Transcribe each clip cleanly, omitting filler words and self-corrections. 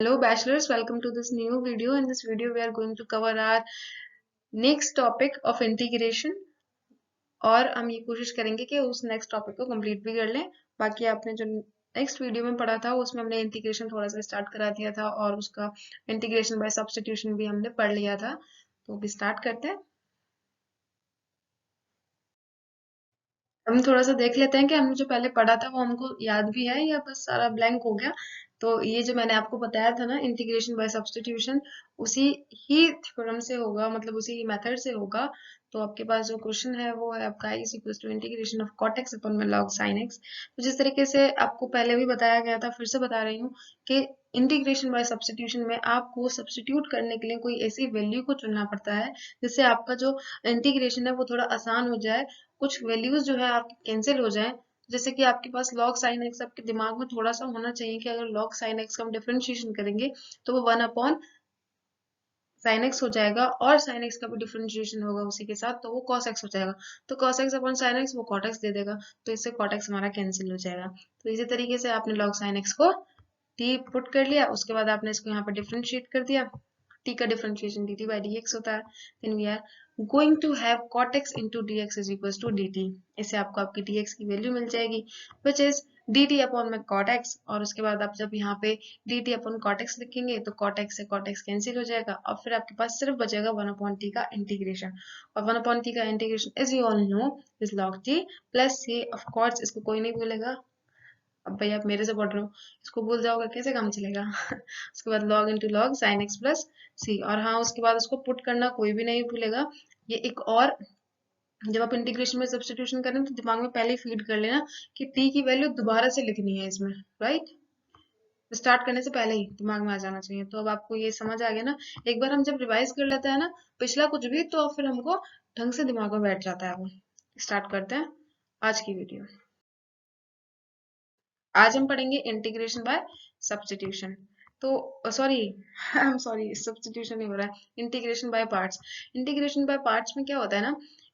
Hello bachelors, welcome to this new video. In this video we are going to cover our next topic of integration और हम ये कोशिश करेंगे कि उस नेक्स्ट टॉपिक को कंप्लीट भी कर लें। बाकी आपने जो नेक्स्ट वीडियो में पढ़ा था उसमें हमने इंटीग्रेशन थोड़ा सा स्टार्ट करा दिया था और उसका इंटीग्रेशन बाय सब्स्टिट्यूशन भी हमने पढ़ लिया था। तो अभी स्टार्ट करते हैं। हम थोड़ा सा देख लेते हैं कि हमने जो पहले पढ़ा था वो हमको याद भी है या बस सारा ब्लैंक हो गया। तो ये जो मैंने आपको बताया था ना इंटीग्रेशन बाय सब्स्टिट्यूशन, उसी ही थ्योरम से होगा, मतलब उसी मेथड से होगा। तो आपके पास जो क्वेश्चन है वो है आपका is equal to integration of cot x upon में log sin x। तो जिस तरीके से आपको पहले भी बताया गया था फिर से बता रही हूँ कि इंटीग्रेशन बाय सब्स्टिट्यूशन में आपको सब्स्टिट्यूट करने के लिए कोई ऐसी वैल्यू को चुनना पड़ता है जिससे आपका जो इंटीग्रेशन है वो थोड़ा आसान हो जाए, कुछ वैल्यूज जो है आपकी कैंसिल हो जाए। जैसे कि आपके पास log sin x आपके दिमाग में थोड़ा सा होना चाहिए कि अगर log sin x का हम डिफरेंशिएशन करेंगे तो वो 1 अपॉन sin x हो जाएगा और sin x का भी डिफरेंशिएशन होगा उसी के साथ, तो वो cos x हो जाएगा। तो cos x upon sin x वो cot x दे देगा, तो इससे cot x हमारा कैंसिल हो जाएगा। तो इसी तरीके से आपने log sin x को t पुट कर लिया, उसके बाद आपने इसको यहाँ पर डिफरेंशिएट कर दिया। t का डिफरेंशिएशन dt by dx होता है। Then we are going to have cot x into dx is equals to dt। इससे आपको आपकी dx की वैल्यू मिल जाएगी विच इज dt अपॉन में cot x, और उसके बाद आप जब यहाँ पे dt अपॉन cot x लिखेंगे तो cot x से cot x कैंसिल हो जाएगा और फिर आपके पास सिर्फ बचेगा 1 अपॉन t का इंटीग्रेशन। और 1 अपॉन t का integration is you all know is log t plus c। Of course इसको कोई नहीं भूलेगा। अब भाई आप मेरे से पढ़ रहे हो, इसको भूल जाओगे कैसे काम चलेगा। उसके बाद log into log sine X plus C, और हाँ उसके बाद उसको पुट करना कोई भी नहीं भूलेगा। ये एक और, जब आप इंटीग्रेशन में सब्स्टिट्यूशन करें तो दिमाग में पहले ही फीड कर लेना कि t की वैल्यू दोबारा से लिखनी है इसमें, राइट। स्टार्ट करने से पहले ही दिमाग में आ जाना चाहिए। तो अब आपको ये समझ आ गया ना। एक बार हम जब रिवाइज कर लेते हैं ना पिछला कुछ भी, तो फिर हमको ढंग से दिमाग में बैठ जाता है वो। स्टार्ट करते हैं आज की वीडियो। आज हम पढ़ेंगे इंटीग्रेशन बाय सब्स्टिट्यूशन। तो sorry, I am sorry, substitution नहीं हो रहा है, integration by parts. Integration by parts में क्या होता है ना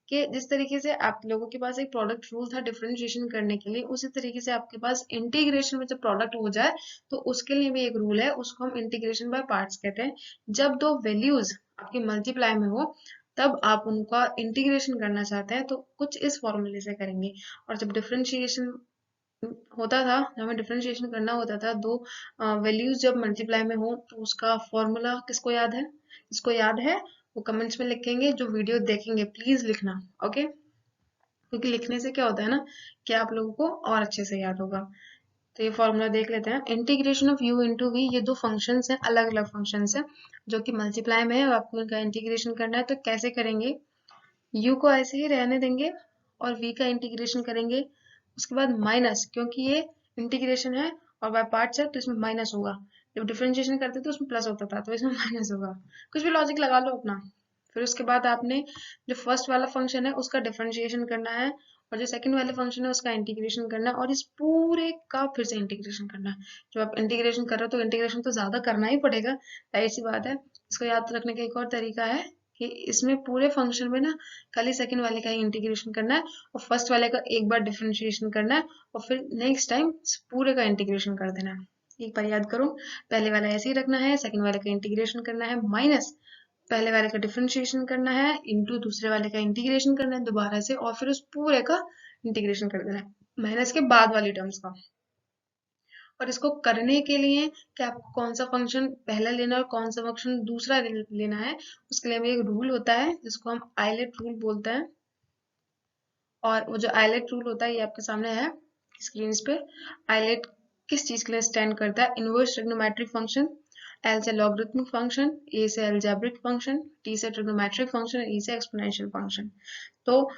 कि जिस तरीके से आप लोगों के पास एक प्रोडक्ट रूल था डिफरेंशिएशन करने के लिए, उसी तरीके से आपके पास इंटीग्रेशन में जब प्रोडक्ट हो जाए तो उसके लिए भी एक रूल है, उसको हम इंटीग्रेशन बाय पार्ट्स कहते हैं। जब दो वैल्यूज आपकी मल्टीप्लाई में हो तब आप उनका इंटीग्रेशन करना चाहते हैं तो कुछ इस फॉर्मूले से करेंगे। और जब डिफरेंशिएशन होता था, जब हमें डिफरेंशिएशन करना होता था दो वैल्यूज जब मल्टीप्लाई में हो, तो उसका फॉर्मूला किसको याद है? किसको याद है वो कमेंट्स में लिखेंगे, जो वीडियो देखेंगे प्लीज लिखना, ओके। क्योंकि लिखने से क्या होता है ना कि आप लोगों को और अच्छे से याद होगा। तो ये फॉर्मूला देख लेते हैं। Integration of u into v, ये दो फंक्शंस हैं, अलग अलग फंक्शंस हैं जो कि मल्टीप्लाई में है और आपको इनका इंटीग्रेशन करना है। तो कैसे करेंगे? u को ऐसे ही रहने देंगे और v का इंटीग्रेशन करेंगे। उसके बाद माइनस, क्योंकि ये इंटीग्रेशन है और बाय पार्ट्स है तो इसमें माइनस होगा। जब डिफरेंशिएशन करते थे उसमें प्लस होता था तो इसमें माइनस होगा। कुछ भी लॉजिक लगा लो अपना। फिर उसके बाद आपने जो फर्स्ट वाला फंक्शन है उसका डिफरेंशिएशन करना है और जो सेकंड वाला फंक्शन है उसका इंटीग्रेशन करना है और इस पूरे का फिर से इंटीग्रेशन करना है। जब आप इंटीग्रेशन कर रहे हो तो इंटीग्रेशन तो ज्यादा करना ही पड़ेगा, जाहिर सी बात है। इसको याद रखने का एक और तरीका है कि इसमें पूरे फंक्शन में ना खाली सेकंड वाले का ही इंटीग्रेशन करना है और फर्स्ट वाले का एक बार डिफरेंशिएशन करना है और फिर नेक्स्ट टाइम पूरे का इंटीग्रेशन कर देना है। एक बार याद करो, पहले वाला ऐसे ही रखना है, सेकंड वाले का इंटीग्रेशन करना है, माइनस पहले वाले का डिफरेंशिएशन करना है, इंटू दूसरे वाले का इंटीग्रेशन करना है दोबारा से और फिर उस पूरे का इंटीग्रेशन कर देना है माइनस के बाद वाली टर्म्स का। और इसको करने के लिए कि आपको कौन सा फंक्शन पहला लेना है और कौन सा फंक्शन दूसरा लेना है, उसके लिए भी एक रूल होता है जिसको हम आइलेट रूल बोलते हैं। और वो जो आइलेट रूल होता है ये आपके सामने है स्क्रीन पे। आइलेट किस चीज के लिए स्टैंड करता है? इनवर्स ट्रिग्नोमेट्रिक फंक्शन, एल से लॉगरिथमिक फंक्शन, ए से अलजेब्रिक फंक्शन, टी से ट्रिग्नोमेट्रिक फंक्शन, ई से एक्सपोनेंशियल फंक्शन। तो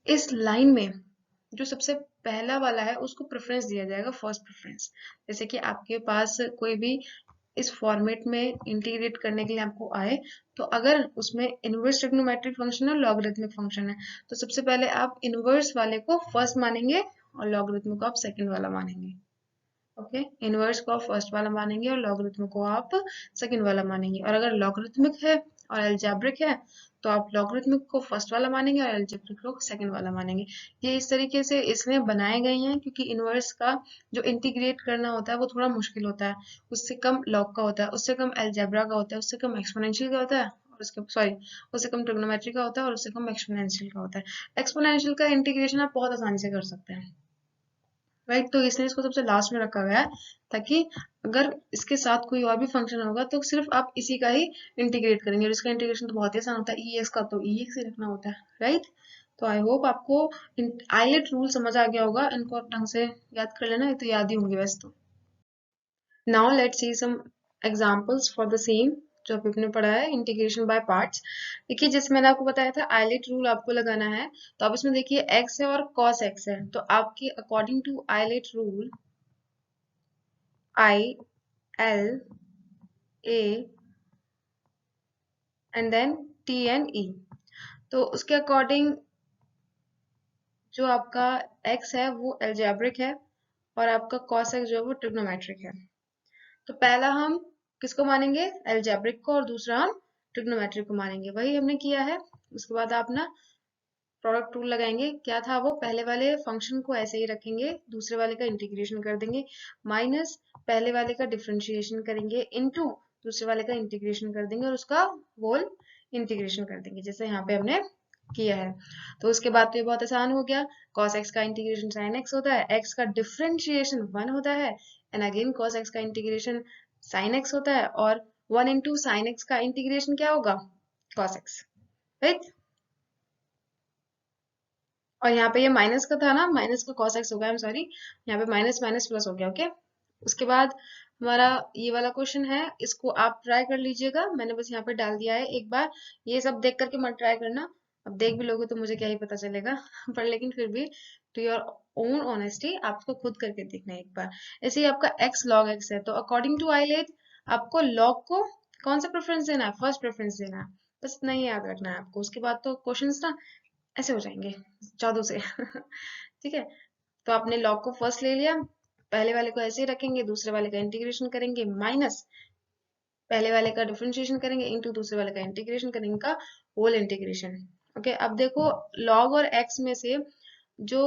इस लाइन में जो सबसे पहला वाला है उसको प्रेफरेंस दिया जाएगा, फर्स्ट प्रेफरेंस। जैसे कि आपके पास कोई भी इस फॉर्मेट में इंटीग्रेट करने के लिए आपको आए, तो अगर उसमें इनवर्स ट्रिग्नोमेट्रिक फंक्शन है, लॉगरिथमिक फंक्शन है, तो सबसे पहले आप इनवर्स वाले को फर्स्ट मानेंगे और लॉगरिथमिक को आप सेकंड वाला मानेंगे। ओके, इनवर्स को आप फर्स्ट वाला मानेंगे और लॉगरिथमिक को आप सेकंड वाला मानेंगे। और अगर लॉगरिथमिक है और अलजेब्रिक है तो आप लॉगरिथमिक को फर्स्ट वाला मानेंगे और अलजेब्रिक को सेकंड वाला मानेंगे। ये इस तरीके से इसलिए बनाए गए हैं क्योंकि इनवर्स का जो इंटीग्रेट करना होता है वो थोड़ा मुश्किल होता है, उससे कम लॉग का होता है, उससे कम अलजेब्रा का होता है, उससे कम एक्सपोनेंशियल का होता है, और उसके सॉरी उससे कम ट्रिग्नोमेट्री का होता है और उससे कम एक्सपोनेंशियल का होता है। एक्सपोनेंशियल का इंटीग्रेशन आप बहुत आसानी से कर सकते हैं, राइट। तो इसलिए इसको सबसे लास्ट में रखा गया है ताकि अगर इसके साथ कोई और भी फंक्शन होगा तो सिर्फ आप इसी का ही इंटीग्रेट करेंगे, और इसका इंटीग्रेशन तो बहुत ही आसान होता है, ई एक्स का तो ई एक्स ही रखना होता है, राइट। तो आई होप आपको आइलेट रूल समझ आ गया होगा, इनको ढंग से याद कर लेना, ये तो याद ही होंगे वैसे तो। Now let's see some examples for the same जो अभी आपने पढ़ा है, इंटीग्रेशन बाय पार्ट्स। देखिए जैसे मैंने आपको बताया था आइलेट रूल आपको लगाना है, तो आप इसमें देखिए x है और cos x है, तो आपकी according to ILATE rule I L A and then T and E, तो उसके अकॉर्डिंग जो आपका x है वो अलजेब्रिक है और आपका cos x जो है वो ट्रिग्नोमेट्रिक है। तो पहला हम किसको मानेंगे, अलजेब्रिक को, और दूसरा हम ट्रिग्नोमेट्रिक को मानेंगे, वही हमने किया है। उसके बाद आप ना प्रोडक्ट रूल लगाएंगे, क्या था वो, पहले वाले फंक्शन को ऐसे ही रखेंगे, दूसरे वाले का इंटीग्रेशन कर देंगे, माइनस पहले वाले का डिफरेंशिएशन करेंगे, इनटू दूसरे वाले का इंटीग्रेशन कर देंगे और उसका होल इंटीग्रेशन कर देंगे, जैसे यहाँ पे हमने किया है। तो उसके बाद तो ये बहुत आसान हो गया, cos x का इंटीग्रेशन sin x होता है, x का डिफरेंशिएशन 1 होता है, एंड अगेन cos x का इंटीग्रेशन sin x होता है, और 1 इंटू साइन एक्स का इंटीग्रेशन क्या होगा, cos x, राइट। और यहाँ पे ये माइनस का था ना, माइनस का cos x हो गया, आई एम सॉरी, यहाँ पे माइनस माइनस प्लस हो गया, ओके। उसके बाद हमारा ये वाला क्वेश्चन है, इसको आप ट्राई कर लीजिएगा, मैंने बस यहाँ पे डाल दिया है एक बार, ये सब देख करके मत ट्राई करना, अब देख भी लोगे तो मुझे क्या ही पता चलेगा पर लेकिन फिर भी टू योर ओन ऑनेस्टी आपको खुद करके देखना है एक बार। ऐसे ही आपका x log x है, तो अकॉर्डिंग टू आइलेट आपको log को कौन सा प्रेफरेंस देना है, फर्स्ट प्रेफरेंस देना है, बस इतना ही याद रखना है आपको। उसके बाद तो क्वेश्चंस ना ऐसे हो जाएंगे जादू से ठीक है। तो आपने लॉग को फर्स्ट ले लिया, पहले वाले को ऐसे ही रखेंगे, दूसरे वाले का इंटीग्रेशन करेंगे, माइनस पहले वाले का डिफरेंशिएशन करेंगे, इनटू दूसरे वाले का इंटीग्रेशन करेंगे, का होल इंटीग्रेशन। ओके, अब देखो लॉग और एक्स में से जो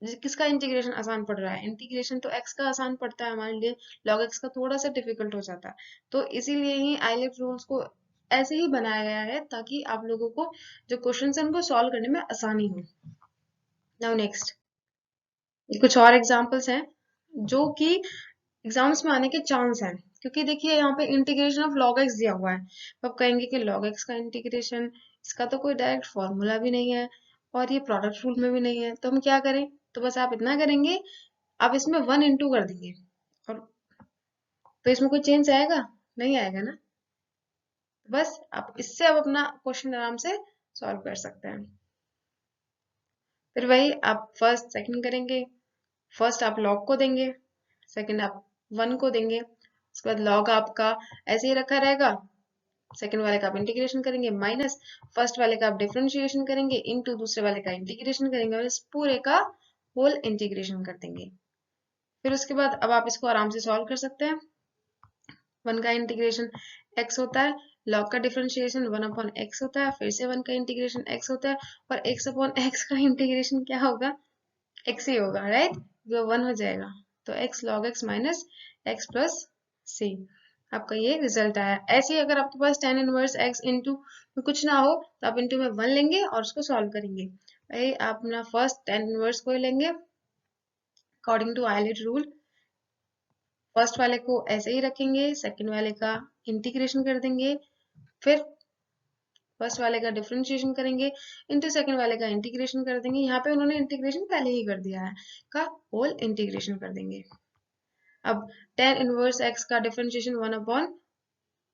किसका इंटीग्रेशन आसान पड़ रहा है, इंटीग्रेशन तो एक्स का आसान पड़ता है हमारे लिए, लॉग एक्स का थोड़ा सा डिफिकल्ट हो जाता है, तो इसीलिए ही आइलेट रूल्स को ऐसे ही बनाया गया है ताकि आप लोगों को जो क्वेश्चन है उनको सॉल्व करने में आसानी हो। नाउ नेक्स्ट, कुछ और एग्जांपल्स हैं जो कि एग्जाम्स में आने के चांस हैं, क्योंकि देखिए यहाँ पे इंटीग्रेशन ऑफ log x दिया हुआ है, तो आप कहेंगे कि log x का इंटीग्रेशन, इसका तो कोई डायरेक्ट फॉर्मूला भी नहीं है और ये प्रोडक्ट रूल में भी नहीं है, तो हम क्या करें, तो बस आप इतना करेंगे, आप इसमें 1 इंटू कर देंगे, और तो इसमें कोई चेंज आएगा, नहीं आएगा ना, बस आप इससे अब अपना क्वेश्चन आराम से सॉल्व कर सकते हैं। फिर वही आप फर्स्ट सेकंड करेंगे, फर्स्ट आप log को देंगे, सेकंड आप 1 को देंगे, उसके बाद log आपका ऐसे ही रखा रहेगा, सेकंड वाले का आप इंटीग्रेशन करेंगे, माइनस फर्स्ट वाले का आप डिफरेंशिएशन करेंगे, इनटू दूसरे वाले का इंटीग्रेशन करेंगे और इस पूरे का होल इंटीग्रेशन कर देंगे। फिर उसके बाद अब आप इसको आराम से सॉल्व कर सकते हैं। 1 का इंटीग्रेशन x होता है, log का डिफरेंशिएशन 1 अपॉन x होता है, फिर से 1 का इंटीग्रेशन x होता है, और x अपॉन x का इंटीग्रेशन क्या होगा, x ही होगा, राइट, जो 1 हो जाएगा, तो x log x minus x plus c, आपका ये रिजल्ट आया। ऐसे ही अगर आपके पास tan इनवर्स x इंटू में कुछ ना हो तो आप इंटू में 1 लेंगे और उसको सॉल्व करेंगे, भाई आप अपना फर्स्ट tan इनवर्स को ही लेंगे according to ILATE rule, first वाले को ऐसे ही रखेंगे, सेकंड वाले का इंटीग्रेशन कर देंगे, फिर फर्स्ट वाले का डिफरेंशिएशन करेंगे, इनटू सेकंड वाले का इंटीग्रेशन कर देंगे, यहाँ पे उन्होंने इंटीग्रेशन पहले ही कर दिया है, का होल इंटीग्रेशन कर देंगे। अब tan इनवर्स x का differentiation 1 upon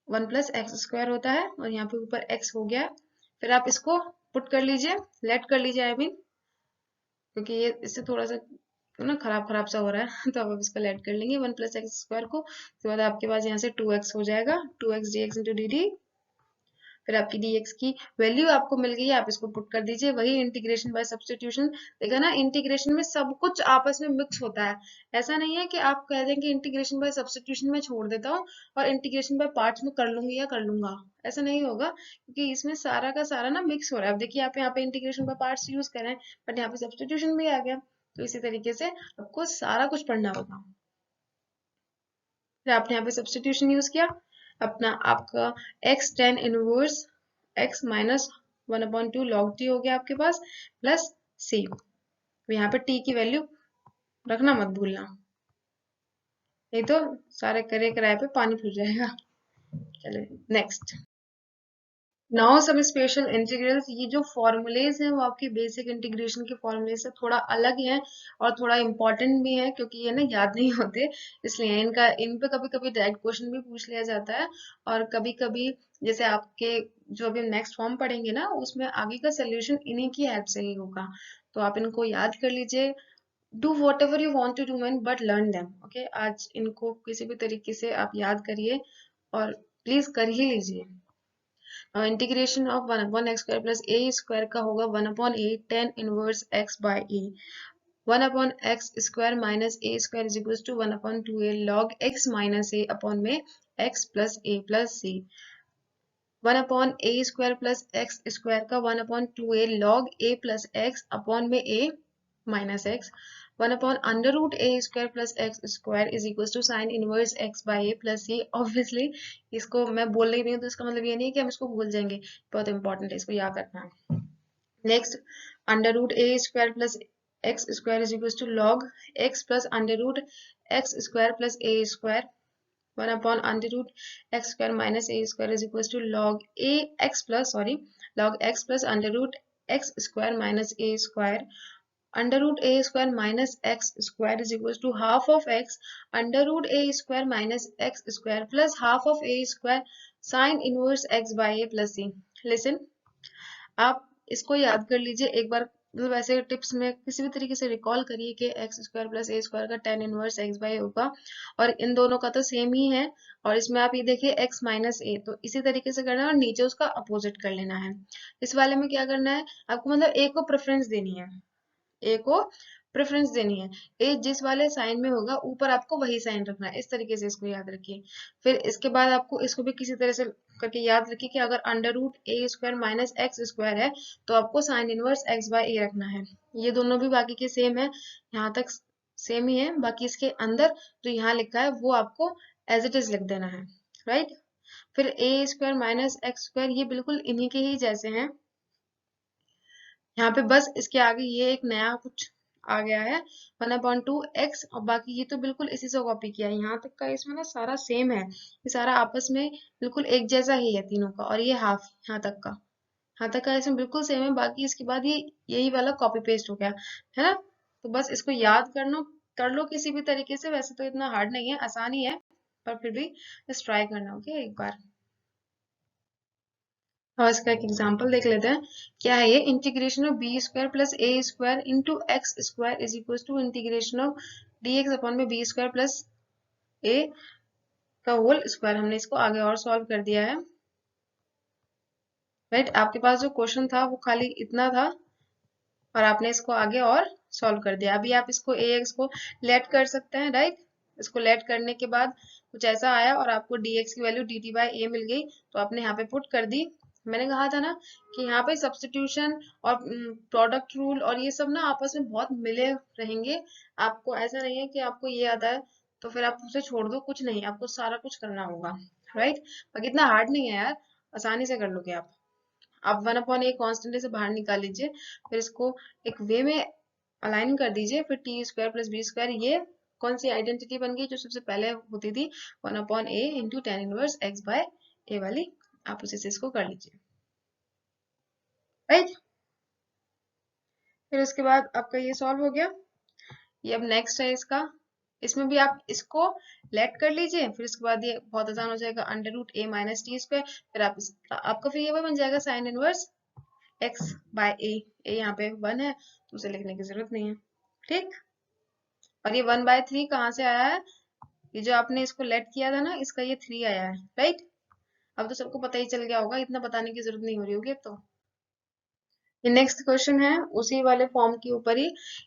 1 plus x square होता है, और यहाँ पे ऊपर x हो गया, फिर आप इसको पुट कर लीजिए, लेट कर लीजिए, आई मीन, क्योंकि ये इससे थोड़ा सा ना खराब खराब सा हो रहा है तो अब इसको लेट कर लेंगे 1 प्लस एक्स स्क्वायर को, उसके बाद आपके पास यहाँ से 2x हो जाएगा, 2x dx इंटू dt, फिर आपकी dx की वैल्यू आपको मिल गई, आप इसको पुट कर दीजिए, वही इंटीग्रेशन बाय सब्स्टिट्यूशन। देखा ना, इंटीग्रेशन में सब कुछ आपस में मिक्स होता है। ऐसा नहीं है कि आप कह दें कि इंटीग्रेशन बाय सब्स्टिट्यूशन में छोड़ देता हूँ और इंटीग्रेशन बाय पार्ट्स में कर लूंगी या कर लूंगा, ऐसा नहीं होगा, क्योंकि इसमें सारा का सारा ना मिक्स हो रहा है। अब देखिए आप यहाँ पे इंटीग्रेशन बाय पार्ट्स यूज कर रहे हैं, बट यहाँ पे सब्स्टिट्यूशन भी आ गया, तो इसी तरीके से आपको सारा कुछ पढ़ना होगा। फिर आपने यहाँ पे सब्स्टिट्यूशन यूज किया, अपना आपका x tan inverse x minus 1/2 log t हो गया आपके पास, प्लस c। यहाँ पे t की वैल्यू रखना मत भूलना, नहीं तो सारे करे कराए पे पानी फिर जाएगा। चलिए next. Now some special integrals. ये जो फॉर्मूलेज हैं वो आपके बेसिक इंटीग्रेशन के फॉर्मूले से थोड़ा अलग हैं और थोड़ा इंपॉर्टेंट भी है, क्योंकि ये ना याद नहीं होते, इसलिए इन पे कभी कभी डायरेक्ट क्वेश्चन भी पूछ लिया जाता है, और कभी कभी जैसे आपके जो अभी नेक्स्ट फॉर्म पढ़ेंगे ना, उसमें आगे का सोल्यूशन इन्हीं की हेल्प से ही होगा। तो आप इनको याद कर लीजिए। Do whatever you want to do man, but learn them. Okay, आज इनको किसी भी तरीके से आप याद करिए और प्लीज कर ही लीजिए। Integration of 1/x² plus a square का होगा 1/a tan inverse x by a. 1/x² minus a square is equal to 1/2a log x minus a upon में x plus a plus c। 1/a² plus x square का 1/2a log a plus x upon में a minus x। 1/√a² plus x square is equal to sine inverse x by a plus c। Obviously इसको मैं बोल रही हूँ तो इसका मतलब ये नहीं है कि हम इसको भूल जाएंगे, बहुत इंपॉर्टेंट है, इसको याद रखना है। Next, √a² plus x square is equal to log x plus √x square plus a square. 1/√x² minus a square is equal to log x plus √x square minus a square. √a² minus x square is equal to half of x √a² minus x square plus half of a square sine inverse x by a plus c। Listen, आप इसको याद कर लीजिए एक बार, मतलब ऐसे tips में किसी भी तरीके से रिकॉल करिए कि x² प्लस a स्क्वायर का tan इनवर्स x बाय होगा, और इन दोनों का तो सेम ही है, और इसमें आप ये देखिए x माइनस a, तो इसी तरीके से करना है और नीचे उसका अपोजिट कर लेना है। इस वाले में क्या करना है आपको, मतलब a को प्रेफरेंस देनी है, ए को प्रेफरेंस देनी है, ए जिस वाले साइन में होगा ऊपर आपको वही साइन रखना है, इस तरीके से इसको याद रखिए। फिर इसके बाद आपको इसको भी किसी तरह से करके याद रखिए कि अगर √a² माइनस x स्क्वायर है तो आपको sine inverse x by a रखना है। ये दोनों भी बाकी के सेम है, यहाँ तक सेम ही है, बाकी इसके अंदर जो यहाँ लिखा है वो आपको एज इट इज लिख देना है, राइट। फिर a² माइनस x स्क्वायर, ये बिल्कुल इन्हीं के ही जैसे हैं, यहाँ पे बस इसके आगे ये एक नया कुछ आ गया है 1/2x, और बाकी ये तो बिल्कुल इसी से कॉपी किया है। यहाँ तक का इसमें ना सारा सेम है, ये सारा आपस में बिल्कुल एक जैसा ही है तीनों का, और ये हाफ यहाँ तक का इसमें बिल्कुल सेम है, बाकी इसके बाद ये यही वाला कॉपी पेस्ट हो गया है ना। तो बस इसको याद कर लो किसी भी तरीके से, वैसे तो इतना हार्ड नहीं है, आसान ही है, पर फिर भी बस ट्राई करना, ओके एक बार। और इसका एक एग्जांपल देख लेते हैं, क्या है ये, integration of b² plus a square into x square is equal to integration of dx upon में b² प्लस a का होल स्क्वायर। हमने इसको आगे और सॉल्व कर दिया है, राइट। आपके पास जो क्वेश्चन था वो खाली इतना था, और आपने इसको आगे और सॉल्व कर दिया। अभी आप इसको ax को लेट कर सकते हैं, राइट। इसको लेट करने के बाद कुछ ऐसा आया और आपको dx की वैल्यू dt बाई a मिल गई, तो आपने यहाँ पे पुट कर दी। मैंने कहा था ना कि यहाँ पे सब्स्टिट्यूशन और प्रोडक्ट रूल और ये सब ना आपस में बहुत मिले रहेंगे। आपको ऐसा नहीं है कि आपको ये आता है तो फिर आप उसे छोड़ दो, कुछ नहीं, आपको सारा कुछ करना होगा, राइट। बाकी इतना हार्ड नहीं है यार, आसानी से कर लोगे आप 1/a कांस्टेंट से बाहर निकाल लीजिए, फिर इसको एक वे में अलाइन कर दीजिए, फिर t² प्लस b², ये कौन सी आइडेंटिटी बन गई जो सबसे पहले होती थी 1/a into tan inverse x by a वाली, आप उसी से इसको कर लीजिए, राइट। फिर उसके बाद आपका ये सॉल्व हो गया। ये अब नेक्स्ट है इसका, इसमें भी आप इसको लेट कर लीजिए, फिर इसके बाद ये बहुत आसान हो जाएगा √a माइनस t², फिर आपका फिर ये बन जाएगा sine inverse x by a यहाँ पे 1 है तो उसे लिखने की जरूरत नहीं है, ठीक। और ये 1/3 कहाँ से आया है, ये जो आपने इसको लेट किया था ना, इसका ये 3 आया है, राइट। अब तो सबको पता ही चल गया होगा, इतना बताने की जरूरत नहीं हो रही होगी अब तो। ये नेक्स्ट क्वेश्चन है उसी वाले फॉर्म के ऊपर ही।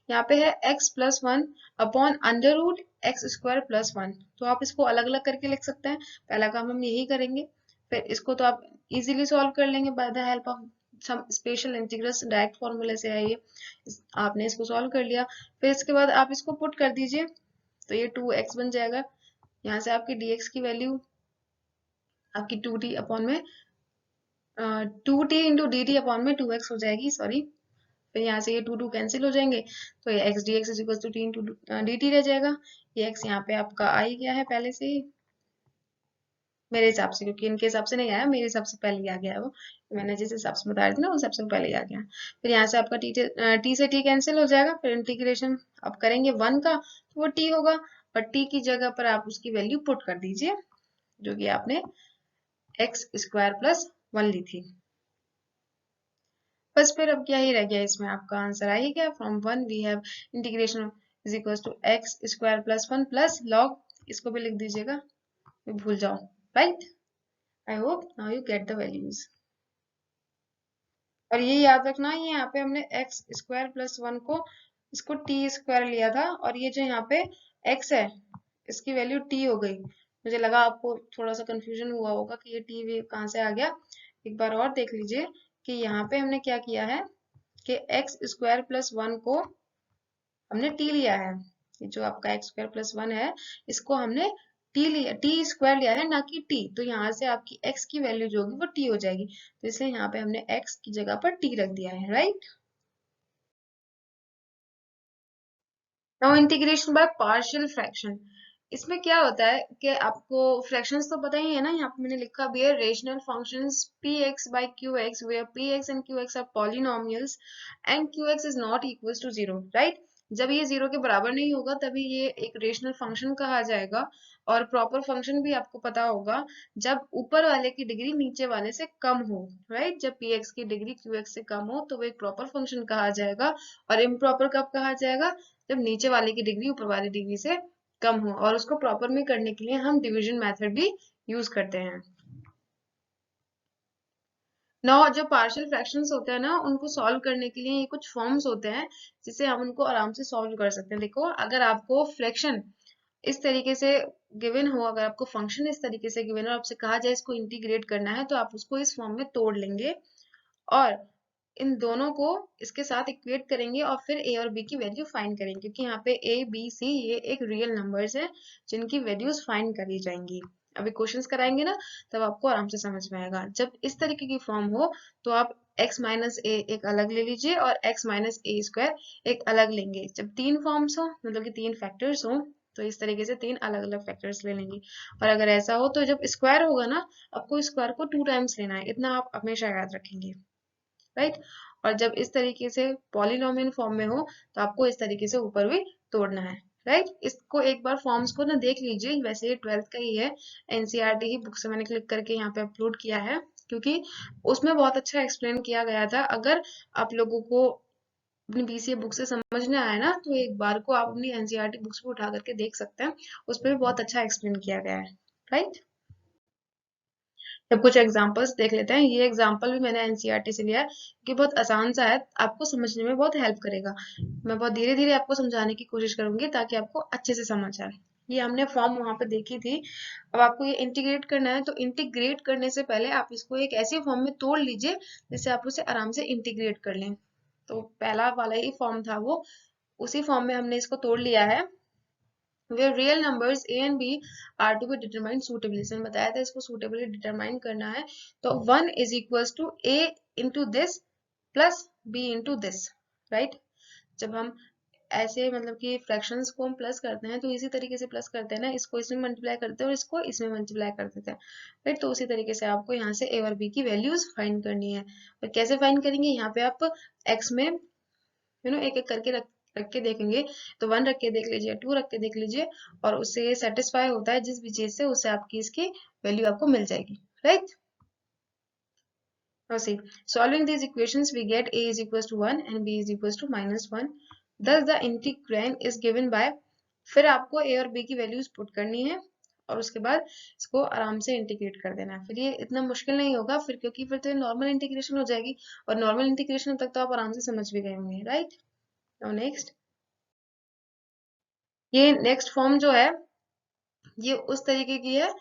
यहाँ पे है x+1 upon under root x² + 1। तो आप इसको अलग अलग करके लिख सकते हैं, पहला काम हम यही करेंगे। फिर इसको तो आप इजीली सॉल्व कर लेंगे by the help of some special integrals, direct फॉर्मूले से है ये। आपने इसको सॉल्व कर लिया, फिर इसके बाद आप इसको पुट कर दीजिए, तो ये 2x बन जाएगा। यहाँ से आपकी dx की वैल्यू आपकी 2t अपॉन में 2t into D T upon में 2x हो जाएगी, सॉरी। फिर यहाँ से ये 2 2 कैंसिल हो जाएंगे, तो ये x dx is equal to T into D T रह जाएगा। ये x यहाँ पे आपका आ ही गया है पहले से ही मेरे हिसाब से, क्योंकि इनके हिसाब से नहीं आया, मेरे हिसाब से पहले ही आ गया है वो। मैंने जिस हिसाब से बता रही थी ना उस हिसाब से पहले ही आ गया। फिर यहाँ से आपका टी से टी कैंसिल हो जाएगा, फिर इंटीग्रेशन आप करेंगे 1 का, तो वो t होगा, और t की जगह पर आप उसकी वैल्यू पुट कर दीजिए, जो कि आपने x² + 1 ली थी। बस फिर अब क्या ही रह गया इसमें, आपका आंसर आ ही गया। From 1 we have integration is equal to x² + 1 plus log, इसको भी लिख दीजिएगा, भूल जाओ, right. I hope now you get the values. और ये याद रखना, ये यहाँ पे हमने x² + 1 को, इसको t² लिया था, और ये जो यहाँ पे x है इसकी वैल्यू t हो गई। मुझे लगा आपको थोड़ा सा कंफ्यूजन हुआ होगा कि ये t कहाँ से आ गया। एक बार और देख लीजिए कि यहाँ पे हमने क्या किया है कि x² + 1 को हमने t लिया है, ये जो आपका x² + 1 है इसको हमने t² लिया है, ना कि t। तो यहाँ से आपकी x की वैल्यू जो होगी वो t हो जाएगी, तो इसलिए यहाँ पे हमने x की जगह पर t रख दिया है, right. Now integration by partial fraction. इसमें क्या होता है कि आपको फ्रैक्शंस तो पता ही है ना, यहाँ पे मैंने लिखा भी है rational functions px/qx where px and qx are polynomials and qx is not equals to 0, right. जब ये 0 के बराबर नहीं होगा तभी ये एक रेशनल फंक्शन कहा जाएगा। और प्रॉपर फंक्शन भी आपको पता होगा जब ऊपर वाले की डिग्री नीचे वाले से कम हो, राइट। जब px की डिग्री qx से कम हो तो वो एक प्रॉपर फंक्शन कहा जाएगा, और इम्प्रॉपर कब कहा जाएगा, जब नीचे वाले की डिग्री ऊपर वाली डिग्री से कम हो। और उसको प्रॉपर में करने के लिए हम डिवीजन मेथड भी यूज करते हैं। नौ जो पार्शियल फ्रैक्शंस होते हैं ना, उनको सॉल्व करने के लिए ये कुछ फॉर्म्स होते हैं जिससे हम उनको आराम से सॉल्व कर सकते हैं। देखो, अगर आपको फ्रैक्शन इस तरीके से गिवन हो, अगर आपको फंक्शन इस तरीके से गिवन हो, आपसे कहा जाए इसको इंटीग्रेट करना है, तो आप उसको इस फॉर्म में तोड़ लेंगे और इन दोनों को इसके साथ इक्वेट करेंगे और फिर a और b की वैल्यू फाइंड करेंगे, क्योंकि यहाँ पे a b c ये एक रियल नंबर्स है जिनकी वैल्यूज फाइंड करी जाएंगी। अभी क्वेश्चंस कराएंगे ना, तब आपको आराम से समझ में आएगा। जब इस तरीके की फॉर्म हो तो आप x - a एक अलग ले लीजिए और x - a² एक अलग लेंगे। जब तीन फॉर्म्स हो, मतलब कि तीन फैक्टर्स हो, तो इस तरीके से तीन अलग अलग फैक्टर्स ले लेंगे। और अगर ऐसा हो तो जब स्क्वायर होगा ना, आपको स्क्वायर को 2 टाइम्स लेना है, इतना आप हमेशा याद रखेंगे, राइट। और जब इस तरीके से पॉलिनोमियल फॉर्म में हो तो आपको इस तरीके से ऊपर भी तोड़ना है, राइट। इसको एक बार फॉर्म्स को ना देख लीजिए, वैसे ये 12th का ही है, एनसीईआरटी ही बुक से मैंने क्लिक करके यहाँ पे अपलोड किया है, क्योंकि उसमें बहुत अच्छा एक्सप्लेन किया गया था। अगर आप लोगों को अपनी बीसीए बुक से समझना आया ना, तो एक बार को आप अपनी एनसीईआरटी बुक्स को उठा करके देख सकते हैं, उस पर भी बहुत अच्छा एक्सप्लेन किया गया है, राइट। अब कुछ एग्जांपल्स देख लेते हैं। ये एग्जांपल भी मैंने एनसीईआरटी से लिया है, कि बहुत आसान सा है, आपको समझने में बहुत हेल्प करेगा। मैं बहुत धीरे धीरे आपको समझाने की कोशिश करूंगी ताकि आपको अच्छे से समझ आए। ये हमने फॉर्म वहां पे देखी थी। अब आपको ये इंटीग्रेट करना है, तो इंटीग्रेट करने से पहले आप इसको एक ऐसी फॉर्म में तोड़ लीजिए जिससे आप उसे आराम से इंटीग्रेट कर लें। तो पहला वाला ही फॉर्म था वो, उसी फॉर्म में हमने इसको तोड़ लिया है। where real numbers a and b are to be determined suitably। इसमें बताया था इसको suitably determine करना है, तो 1 is equals to a into this plus b into this, right। जब हम ऐसे मतलब कि फ्रैक्शंस को हम प्लस करते हैं तो इसी तरीके से प्लस करते हैं ना, इसको इसमें मल्टीप्लाई करते हैं और इसको इसमें मल्टीप्लाई कर देते हैं, राइट। तो उसी तरीके से आपको यहाँ से a और b की वैल्यूज फाइंड करनी है। और कैसे फाइंड करेंगे, यहाँ पे आप x में एक एक करके रख के देखेंगे, तो 1 रख के देख लीजिए, 2 रख के देख लीजिए, और उससे ये सेटिस्फाई होता है जिस भी चीज से, उससे आपकी इसकी वैल्यू आपको मिल जाएगी, right. Now see, solving these equations we get a is equals to 1 and b is equals to -1, thus the integrand is given by, फिर आपको a और b की वैल्यूज पुट करनी है और उसके बाद इसको आराम से इंटीग्रेट कर देना है। फिर ये इतना मुश्किल नहीं होगा फिर, क्योंकि फिर तो ये नॉर्मल इंटीग्रेशन हो जाएगी, और नॉर्मल इंटीग्रेशन तक तो आप आराम से समझ भी गए होंगे, राइट। नाउ नेक्स्ट, ये नेक्स्ट फॉर्म जो है ये उस तरीके की है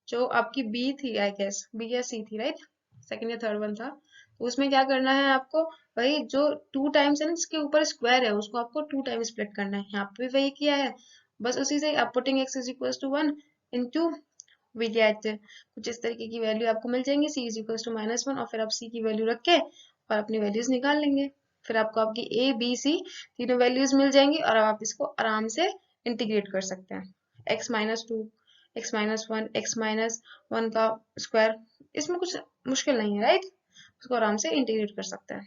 जो आपकी बी थी, आई गेस बी या सी थी, राइट, सेकंड या थर्ड वन था। तो उसमें क्या करना है आपको, वही जो 2 टाइम्स है ना जिसके ऊपर स्क्वायर है उसको आपको 2 टाइम्स स्प्लिट करना है। यहाँ पे भी वही किया है, बस उसी से आप putting x is equal to 1 into we get कुछ इस तरीके की वैल्यू आपको मिल जाएंगी, c इज इक्वल टू -1, और फिर आप c की वैल्यू रख के और अपनी वैल्यूज निकाल लेंगे। फिर आपको आपकी a b c तीनों वैल्यूज मिल जाएंगी और अब आप इसको आराम से इंटीग्रेट कर सकते हैं। x-2, x-1, x-1 का स्क्वायर, इसमें कुछ मुश्किल नहीं है, राइट, उसको आराम से इंटीग्रेट कर सकते हैं।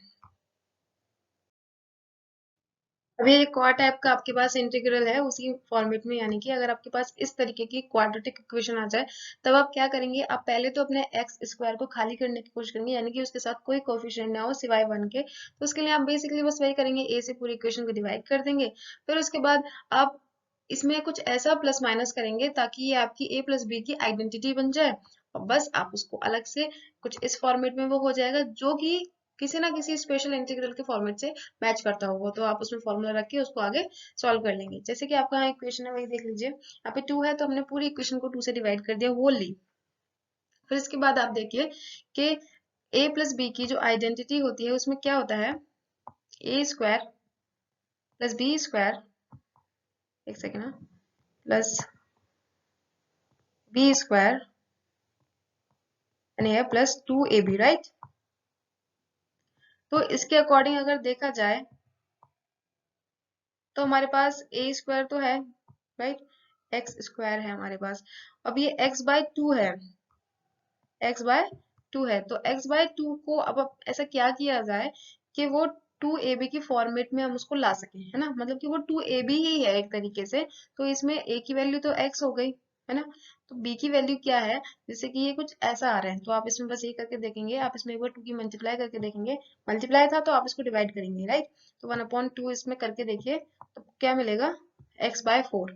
अब ये एक और टाइप का आपके पास इंटीग्रल है उसी फॉर्मेट में, यानी कि अगर आपके पास इस तरीके की क्वाड्रेटिक इक्वेशन आ जाए तब आप क्या करेंगे, आप पहले तो अपने एक्स स्क्वायर को खाली करने की कोशिश करेंगे, यानी कि उसके साथ कोई कोफिशिएंट ना हो सिवाय 1 के। तो उसके लिए आप बेसिकली बस वही करेंगे, ए से पूरी इक्वेशन को डिवाइड कर देंगे। फिर उसके बाद आप इसमें कुछ ऐसा प्लस माइनस करेंगे ताकि ये आपकी ए प्लस बी की आइडेंटिटी बन जाए, और बस आप उसको अलग से कुछ इस फॉर्मेट में वो हो जाएगा जो कि किसी ना किसी स्पेशल इंटीग्रल के फॉर्मेट से मैच करता होगा। तो आप उसमें फॉर्मूला रख के उसको आगे सॉल्व कर लेंगे। जैसे कि आपका यहाँ इक्वेशन है वही देख लीजिए, यहाँ पे 2 है तो हमने पूरी इक्वेशन को 2 से डिवाइड कर दिया होली। फिर इसके बाद आप देखिए कि a प्लस बी की जो आइडेंटिटी होती है उसमें क्या होता है, ए स्क्वायर प्लस बी स्क्वायर, एक सेकेंड ना, प्लस बी स्क्वायर यानी है प्लस 2ab, राइट। तो इसके अकॉर्डिंग अगर देखा जाए तो हमारे पास ए स्क्वायर तो है, राइट, एक्स स्क्वायर है हमारे पास। अब ये x बाय 2 है, x बाय 2 है, तो x बाय 2 को अब ऐसा क्या किया जाए कि वो 2ab की फॉर्मेट में हम उसको ला सकें, है ना, मतलब कि वो 2ab ही है एक तरीके से। तो इसमें a की वैल्यू तो x हो गई, है ना, तो b की वैल्यू क्या है, जैसे कि ये कुछ ऐसा आ रहा है तो आप इसमें बस ये करके देखेंगे, आप इसमें एक बार 2 की मल्टीप्लाई करके देखेंगे, मल्टीप्लाई था तो आप इसको डिवाइड करेंगे, राइट। तो 1/2 इसमें करके देखिए तो क्या मिलेगा, x बाय 4।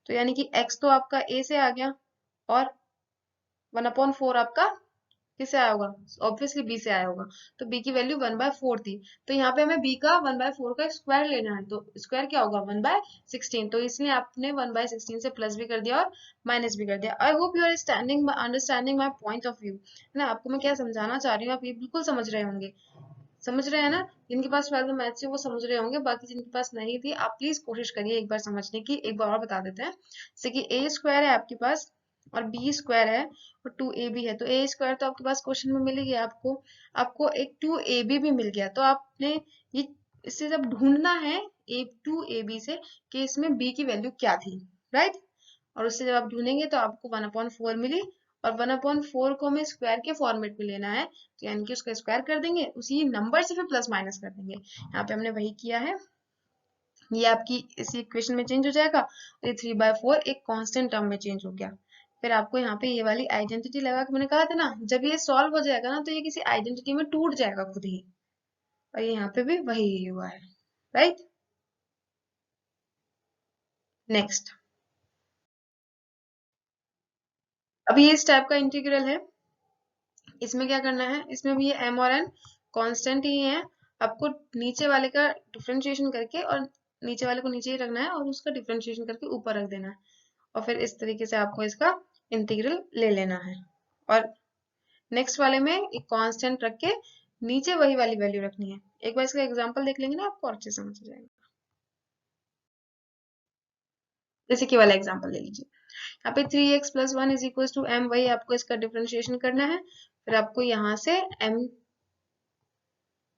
तो यानी कि x तो आपका a से आ गया और 1/4 आपका किससे आया होगा, ऑब्वियसली बी से आया होगा। तो बी की वैल्यू 1/4 थी, तो यहाँ पे हमें बी का 1/4 का स्क्वायर लेना है, तो स्क्वायर क्या होगा 1/16। तो इसलिए आपने 1/16 से प्लस भी कर दिया और माइनस भी कर दिया। I hope you are standing understanding my point of view, है ना, आपको मैं क्या समझाना चाह रही हूँ आप ये बिल्कुल समझ रहे होंगे, समझ रहे हैं ना, जिनके पास 12th मैथ से वो समझ रहे होंगे, बाकी जिनके पास नहीं थी आप प्लीज कोशिश करिए एक बार समझने की। एक बार और बता देते हैं, जैसे कि ए स्क्वायर है आपके पास और बी स्क्वायर है और 2ab है, तो ए स्क्वायर तो आपके पास क्वेश्चन में मिल ही गया आपको, आपको एक 2ab भी मिल गया, तो आपने ये इससे जब ढूंढना है ए 2ab से कि इसमें b की वैल्यू क्या थी, राइट। और उससे जब आप ढूंढेंगे तो आपको 1/4 मिली, और 1/4 को हमें स्क्वायर के फॉर्मेट में लेना है, तो यानी कि उसका स्क्वायर कर देंगे, उसी नंबर से फिर प्लस माइनस कर देंगे। यहाँ पे हमने वही किया है, ये आपकी इसी इक्वेशन में चेंज हो जाएगा, ये 3/4 एक कांस्टेंट टर्म में चेंज हो गया। फिर आपको यहाँ पे ये वाली आइडेंटिटी लगा के मैंने कहा था ना, जब ये सॉल्व हो जाएगा ना तो ये किसी आइडेंटिटी में टूट जाएगा खुद ही, और ये यहाँ पे भी वही हुआ है, राइट। नेक्स्ट, अब ये इस टाइप का इंटीग्रल है, इसमें क्या करना है, इसमें भी ये m और n कांस्टेंट ही है, आपको नीचे वाले का डिफरेंशिएशन करके और नीचे वाले को नीचे ही रखना है और उसका डिफरेंशिएशन करके ऊपर रख देना है, और फिर इस तरीके से आपको इसका इंटीग्रल ले लेना है। और नेक्स्ट वाले में एक कांस्टेंट रख के नीचे वही वाली वैल्यू रखनी है। एक बार इसका एग्जांपल देख लेंगे ना आपको और अच्छे से समझ जाएगा। जैसे कि वाला एग्जांपल ले लीजिए, यहाँ पे 3x + 1 = m, वही आपको इसका डिफरेंशिएशन करना है। फिर आपको यहाँ से m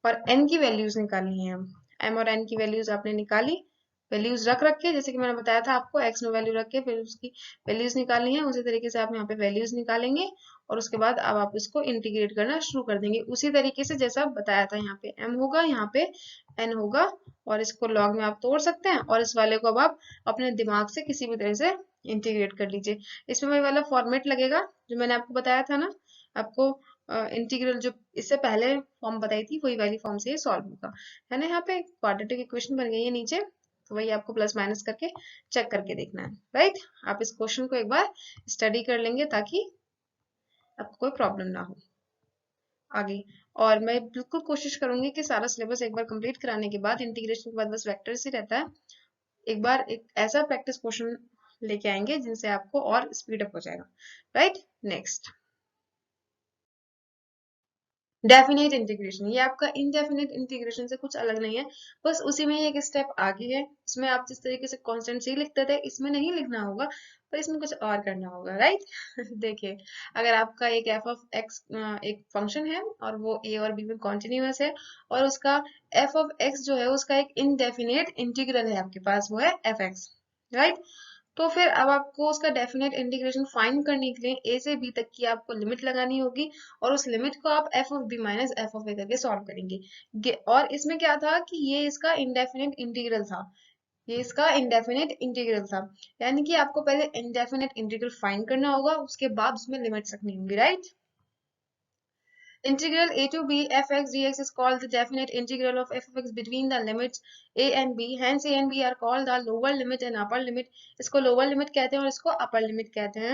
और n की वैल्यूज निकालनी है, m और n की वैल्यूज आपने निकाली, वैल्यूज रख रख के, जैसे कि मैंने बताया था आपको x में वैल्यू रख के फिर उसकी वैल्यूज निकालनी है, उसी तरीके से आप यहाँ पे वैल्यूज निकालेंगे और उसके बाद अब आप इसको इंटीग्रेट करना शुरू कर देंगे उसी तरीके से जैसा बताया था। यहाँ पे m होगा, यहाँ पे n होगा, और इसको log में आप तोड़ सकते हैं, और इस वाले को अब आप अपने दिमाग से किसी भी तरह से इंटीग्रेट कर लीजिए। इसमें वही वाला फॉर्मेट लगेगा जो मैंने आपको बताया था ना, आपको इंटीग्रल जो इससे पहले फॉर्म बताई थी वही वाली फॉर्म से ये सॉल्व होगा, है ना। यहाँ पे क्वाड्रेटिक इक्वेशन बन गई है नीचे, तो वही आपको प्लस माइनस करके चेक करके देखना है, राइट। आप इस क्वेश्चन को एक बार स्टडी कर लेंगे ताकि आपको कोई प्रॉब्लम ना हो आगे। और मैं बिल्कुल कोशिश करूंगी कि सारा सिलेबस एक बार कंप्लीट कराने के बाद, इंटीग्रेशन के बाद बस वेक्टर्स ही रहता है, एक बार एक ऐसा प्रैक्टिस क्वेश्चन लेके आएंगे जिनसे आपको और स्पीड अप हो जाएगा, राइट। Next, definite integration. ये आपका इनडेफिनेट इंटीग्रेशन से कुछ अलग नहीं है, बस उसी में एक स्टेप आगे है। इसमें आप जिस तरीके से कांस्टेंट सी लिखते थे, इसमें नहीं लिखना होगा, पर इसमें कुछ और करना होगा, राइट। देखिए, अगर आपका एक एफ ऑफ एक्स एक फंक्शन है और वो ए और बी में कॉन्टिन्यूअस है, और उसका एफ ऑफ एक्स जो है उसका एक इनडेफिनेट इंटीग्रल है आपके पास, वो है एफ एक्स, राइट। तो फिर अब आपको उसका डेफिनेट इंटीग्रेशन फाइंड करने के लिए ए से बी तक की आपको लिमिट लगानी होगी, और उस लिमिट को आप F of B minus F of A करके सॉल्व करेंगे। और इसमें क्या था कि ये इसका इंडेफिनेट इंटीग्रल था, ये इसका इंडेफिनेट इंटीग्रल था, यानी कि आपको पहले इंडेफिनेट इंटीग्रल फाइंड करना होगा, उसके बाद उसमें लिमिट्स रखनी होंगी, right. Integral a to b fx dx is called the definite integral of f of x between the limits a and b. Hence a and b are called the lower limit and upper limit. इसको lower limit कहते हैं और इसको upper limit कहते हैं.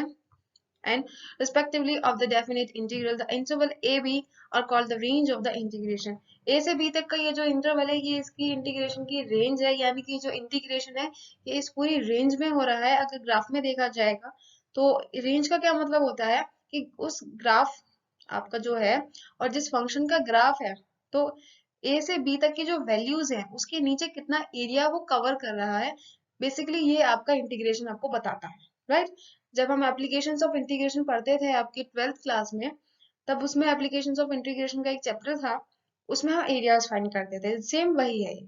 And respectively of the definite integral, the interval a b are called the range of the integration. a से b तक का ये जो इंटरवल है, ये इसकी इंटीग्रेशन की रेंज है, यानी कि जो इंटीग्रेशन है ये इस पूरी रेंज में हो रहा है। अगर ग्राफ में देखा जाएगा तो रेंज का क्या मतलब होता है कि उस ग्राफ आपका जो है और जिस फंक्शन का ग्राफ है, तो ए से बी तक की जो वैल्यूज है उसके नीचे कितना एरिया वो कवर कर रहा है, बेसिकली ये आपका इंटीग्रेशन आपको बताता है, राइट। जब हम एप्लीकेशंस ऑफ इंटीग्रेशन पढ़ते थे आपकी 12th क्लास में, तब उसमें एप्लीकेशंस ऑफ इंटीग्रेशन का एक चैप्टर था, उसमें हम एरियाज फाइंड करते थे, सेम वही है,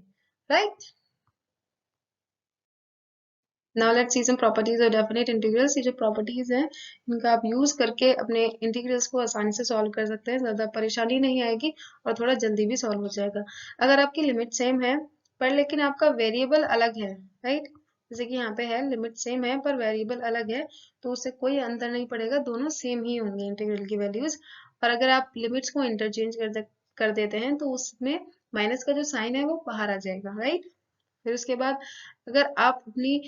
right. Now let's see some properties of definite integrals. ये जो प्रॉपर्टीज हैं इनका आप यूज करके अपने इंटीग्रल्स को आसानी से सॉल्व कर सकते हैं, ज्यादा परेशानी नहीं आएगी और थोड़ा जल्दी भी सॉल्व हो जाएगा। अगर आपकी लिमिट सेम है पर लेकिन आपका वेरिएबल अलग है, राइट, जैसे कि यहाँ पे है लिमिट सेम है पर वेरिएबल अलग है, तो उससे कोई अंतर नहीं पड़ेगा, दोनों सेम ही होंगे इंटीग्रल की वैल्यूज। और अगर आप लिमिट्स को इंटरचेंज कर देते हैं तो उसमें माइनस का जो साइन है वो बाहर आ जाएगा, राइट। फिर उसके बाद अगर आप अपनी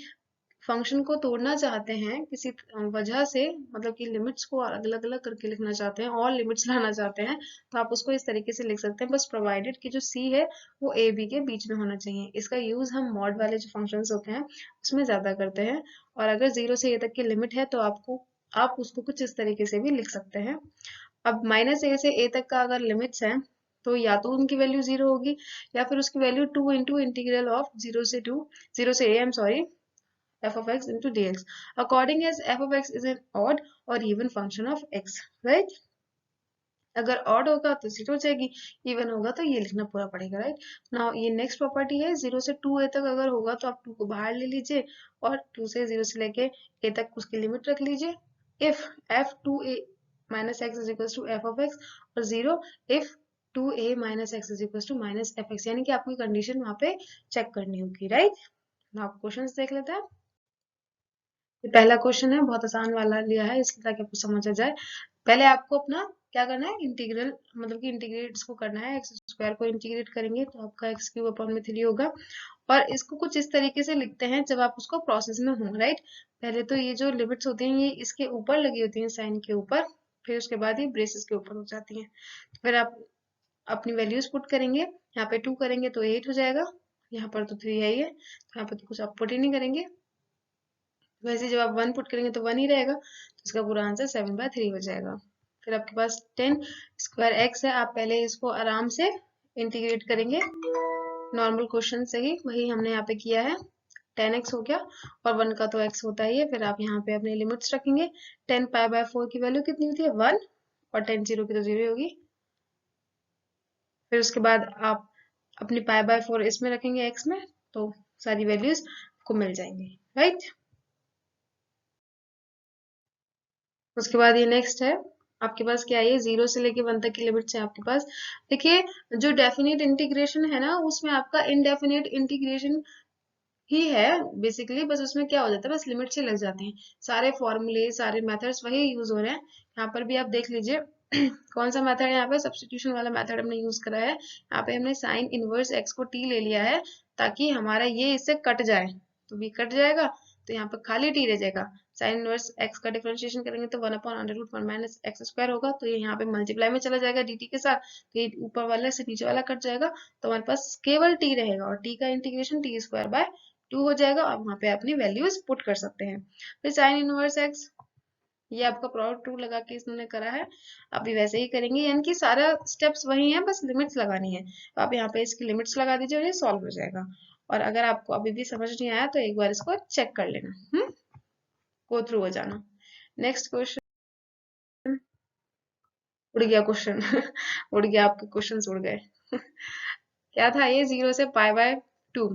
फंक्शन को तोड़ना चाहते हैं किसी वजह से, मतलब कि लिमिट्स को अलग अलग करके लिखना चाहते हैं और लिमिट्स लाना चाहते हैं, तो आप उसको इस तरीके से लिख सकते हैं, बस प्रोवाइडेड कि जो सी है वो ए बी के बीच में होना चाहिए। इसका यूज हम मॉड वाले जो फंक्शंस होते हैं उसमें ज्यादा करते हैं। और अगर 0 से ए तक की लिमिट है तो आप उसको कुछ इस तरीके से भी लिख सकते हैं। अब माइनस ए से ए तक का अगर लिमिट्स है तो या तो उनकी वैल्यू 0 होगी या फिर उसकी वैल्यू 2 इंटू इंटीग्रल ऑफ 0 से ए, f of x into dx, according as f of x is an odd or even function of x, right। अगर odd होगा तो 0 हो जाएगी, even होगा तो ये लिखना पूरा पड़ेगा, राइट। नाउ ये नेक्स्ट प्रॉपर्टी है, 0 से 2a तक अगर होगा तो आप 2 को बाहर ले लीजिए और 2 से 0 से लेके a तक उसकी लिमिट रख लीजिए। if f2a minus x is equals to f of x, और 0 if 2a minus x is equals to minus fx, यानी कि आपको कंडीशन वहां पे चेक करनी होगी, राइट। नाउ क्वेश्चंस देख लेते हैं। पहला क्वेश्चन है, बहुत आसान वाला लिया है इसलिए ताकि आपको समझ आ जाए। पहले आपको अपना क्या करना है, इंटीग्रल मतलब कि इंटीग्रेट इसको करना है, एक्स स्क्वायर को इंटीग्रेट करेंगे तो आपका एक्स क्यूब अपॉन में 3 होगा। और इसको कुछ इस तरीके से लिखते हैं जब आप उसको प्रोसेस में हो, राइट। पहले तो ये जो लिमिट्स होती हैं ये इसके ऊपर लगी होती हैं साइन के ऊपर, फिर उसके बाद ये ब्रेसेस के ऊपर हो जाती हैं। फिर आप अपनी वैल्यूज पुट करेंगे, यहाँ पे 2 करेंगे तो 8 हो जाएगा, यहाँ पर तो 3 है ही है, तो यहाँ पे तो कुछ आप पुट ही नहीं करेंगे। वैसे जब आप 1 पुट करेंगे तो 1 ही रहेगा, तो इसका पूरा आंसर 7/3 हो जाएगा। फिर आपके पास 10 स्क्वायर एक्स है, आप पहले इसको आराम से इंटीग्रेट करेंगे नॉर्मल क्वेश्चन से ही, वही हमने यहाँ पे किया है। 10x हो गया और 1 का तो x होता ही है। फिर आप यहाँ पे अपने लिमिट्स रखेंगे। 10 π/4 की वैल्यू कितनी होती है 1, और 10 0 की तो 0 होगी। फिर उसके बाद आप अपनी π/4 इसमें रखेंगे x में, तो सारी वैल्यूज को मिल जाएंगी, राइट। उसके बाद ये नेक्स्ट है आपके पास क्या है, 0 से लेके 1 तक की लिमिट्स है आपके पास। देखिए जो डेफिनेट इंटीग्रेशन है ना उसमें आपका इनडेफिनेट इंटीग्रेशन ही है बेसिकली, बस उसमें क्या हो जाता है, बस लिमिट से लग जाते हैं, सारे फॉर्मूले सारे मेथड्स वही यूज हो रहे हैं। यहाँ पर भी आप देख लीजिए कौन सा मेथड है, यहाँ पे सब्स्टिट्यूशन वाला मेथड हमने यूज करा है। यहाँ पे हमने साइन इनवर्स एक्स को टी ले लिया है, ताकि हमारा ये इससे कट जाए, तो b कट जाएगा, तो यहाँ पे खाली t रह जाएगा। साइन इनवर्स x का डिफरेंशिएशन करेंगे तो 1/√1 माइनस एक्स स्क्वायर होगा, तो ये यहाँ पे मल्टीप्लाई में चला जाएगा dt के साथ, तो ये ऊपर वाले से नीचे वाला कट जाएगा, तो हमारे पास केवल t रहेगा और t का इंटीग्रेशन t² हो जाएगा। अब वहाँ पे अपनी वैल्यूज पुट कर सकते हैं। फिर साइन इनवर्स x, ये आपका प्रोडक्ट ट्रू लगा के इसने करा है, अभी वैसे ही करेंगे, यानी कि सारा स्टेप्स वही है, बस लिमिट्स लगानी है। तो आप यहाँ पे इसकी लिमिट्स लगा दीजिए और ये सॉल्व हो जाएगा। और अगर आपको अभी भी समझ नहीं आया तो एक बार इसको चेक कर लेना, गो थ्रू हो जाना। नेक्स्ट क्वेश्चन, उड़ गया क्वेश्चन उड़ गया, आपके क्वेश्चन उड़ गए क्या था ये, 0 से π/2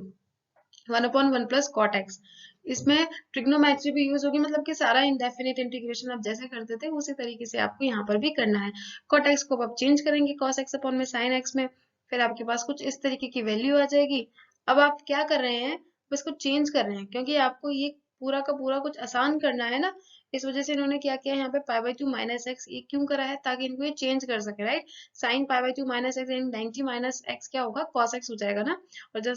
1/1 प्लस कॉट एक्स। इसमें ट्रिग्नोमेट्री भी यूज होगी, मतलब कि सारा इंडेफिनिट इंटीग्रेशन आप जैसे करते थे उसी तरीके से आपको यहाँ पर भी करना है। कॉट एक्स को आप चेंज करेंगे कॉस एक्स अपॉन में साइन एक्स में, फिर आपके पास कुछ इस तरीके की वैल्यू आ जाएगी। अब आप क्या कर रहे हैं, बस को चेंज कर रहे हैं, क्योंकि आपको ये पूरा का पूरा कुछ आसान करना है ना, इस वजह से इन्होंने क्या किया, यहाँ पे π/2 माइनस एक्स ये क्यों करा है, ताकि इनको ये चेंज कर सके, right. Sine π/2 minus X, 90 minus X क्या होगा, कॉस एक्स हो जाएगा ना, और जब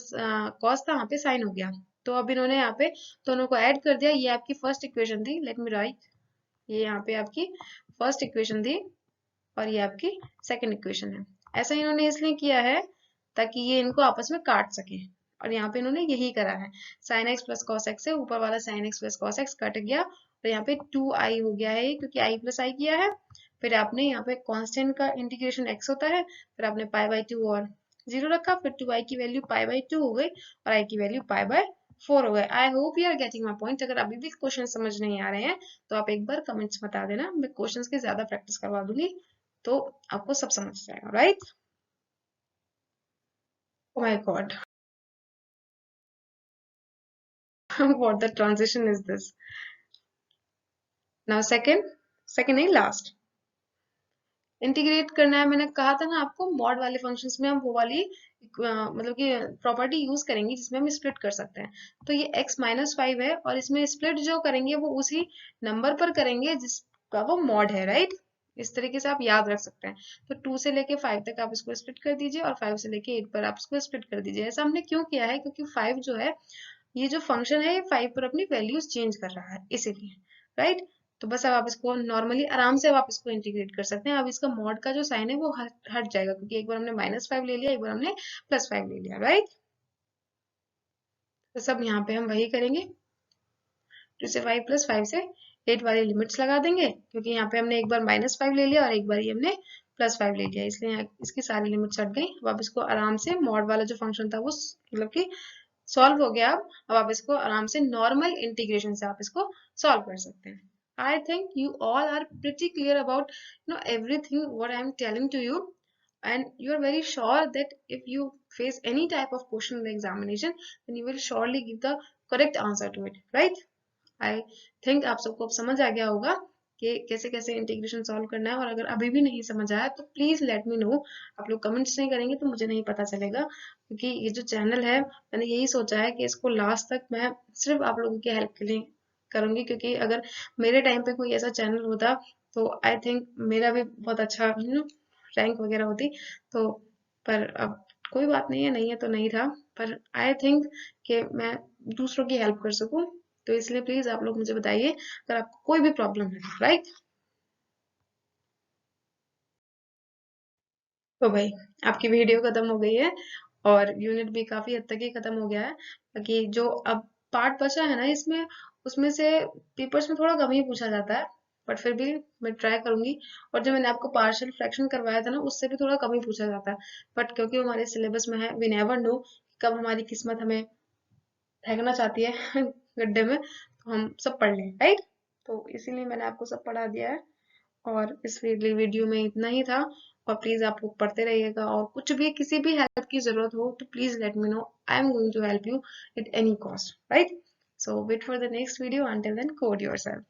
कॉस था वहां पे साइन हो गया, तो अब इन्होंने यहाँ पे दोनों को ऐड कर दिया। ये आपकी फर्स्ट इक्वेशन थी, लेट मी राइट, ये यहाँ पे आपकी फर्स्ट इक्वेशन थी और ये आपकी सेकंड इक्वेशन है। ऐसा इन्होंने इसलिए किया है ताकि ये इनको आपस में काट सके, और यहाँ पे इन्होंने यही करा है। Sign X plus cos x से ऊपर वाला sign X plus cos x cut गया, और यहाँ पे 2i हो गया है क्योंकि i प्लस आई किया है। फिर आपने यहाँ पे कांस्टेंट का इंटीग्रेशन x होता है, फिर आपने π/2 और 0 रखा, फिर 2i की वैल्यू π/2 हो गई और i की वैल्यू π/4 हो गए। I hope you are getting my point. अगर अभी भी क्वेश्चन समझ नहीं आ रहे हैं तो आप एक बार कमेंट्स बता देना, मैं क्वेश्चंस की ज्यादा प्रैक्टिस करवा दूंगी, तो आपको सब समझ जाएगा, right. Oh my God what the transition is this? Now second नहीं, लास्ट इंटीग्रेट करना है। मैंने कहा था ना आपको, मॉड वाले फंक्शंस में हम वो वाली मतलब कि प्रॉपर्टी यूज करेंगे जिसमें हम स्प्लिट कर सकते हैं। तो ये x-5 है और इसमें स्प्लिट जो करेंगे वो उसी नंबर पर करेंगे जिसका वो मॉड है, राइट। इस तरीके से आप याद रख सकते हैं। तो 2 से लेके 5 तक आप इसको स्प्लिट कर दीजिए और 5 से लेके 8 पर आप इसको स्प्लिट कर दीजिए। ऐसा हमने क्यों किया है, क्योंकि 5 जो है, ये जो फंक्शन है, ये 5 पर अपनी वैल्यूज चेंज कर रहा है, इसीलिए, राइट। तो बस अब आप इसको नॉर्मली आराम से अब आप इसको इंटीग्रेट कर सकते हैं। अब इसका मॉड का जो साइन है वो हट जाएगा, क्योंकि एक बार हमने -5 ले लिया, एक बार हमने +5 ले लिया, राइट। तो सब यहाँ पे हम वही करेंगे, 2 से 5 प्लस 5 से 8 वाली लिमिट्स लगा देंगे, क्योंकि यहाँ पे हमने एक बार -5 ले लिया और एक बार ही हमने +5 ले लिया, इसलिए यहाँ इसकी सारी लिमिट्स हट गई। अब आप इसको आराम से मॉड वाला जो फंक्शन था वो मतलब कि सॉल्व हो गया। अब आप इसको आराम से नॉर्मल इंटीग्रेशन से आप इसको सॉल्व कर सकते हैं। I think you all are pretty clear about everything what I am telling to you, and you are very sure that if you face any type of question in the examination, then you will surely give the correct answer to it, right? I think आप सबको अब समझ आ गया होगा कि कैसे कैसे integration solve करना है, और अगर अभी भी नहीं समझ आया तो प्लीज लेट मी नो। आप लोग कमेंट्स नहीं करेंगे तो मुझे नहीं पता चलेगा, क्योंकि ये जो चैनल है मैंने यही सोचा है कि इसको लास्ट तक मैं सिर्फ आप लोगों की हेल्प के लिए करूंगी, क्योंकि अगर मेरे टाइम पे कोई ऐसा चैनल होता तो आई थिंक मेरा भी बहुत अच्छा रैंक वगैरह होती। तो पर अब कोई बात नहीं है, नहीं है तो नहीं था, पर आई थिंक कि मैं दूसरों की हेल्प कर सकूं, तो इसलिए प्लीज आप लोग मुझे बताइए अगर आपको कोई भी प्रॉब्लम है, राइट। तो भाई आपकी वीडियो खत्म हो गई है और यूनिट भी काफी हद तक ही खत्म हो गया है। बाकी जो अब पार्ट बचा है ना इसमें, उसमें से पेपर्स में थोड़ा कम ही पूछा जाता है, बट फिर भी मैं ट्राई करूंगी। और जो मैंने आपको पार्शियल फ्रैक्शन करवाया था ना, उससे भी थोड़ा कम ही पूछा जाता है, बट क्योंकि वो हमारे सिलेबस में है, वी नेवर नो कब हमारी किस्मत हमें फेंकना चाहती है गड्ढे में, तो हम सब पढ़ लें, राइट। तो इसीलिए मैंने आपको सब पढ़ा दिया है, और इस वीडियो में इतना ही था। और प्लीज आप लोग पढ़ते रहिएगा, और कुछ भी किसी भी हेल्प की जरूरत हो तो please let me know, I am going to help you at any cost, right. So wait for the next video, until then code yourself.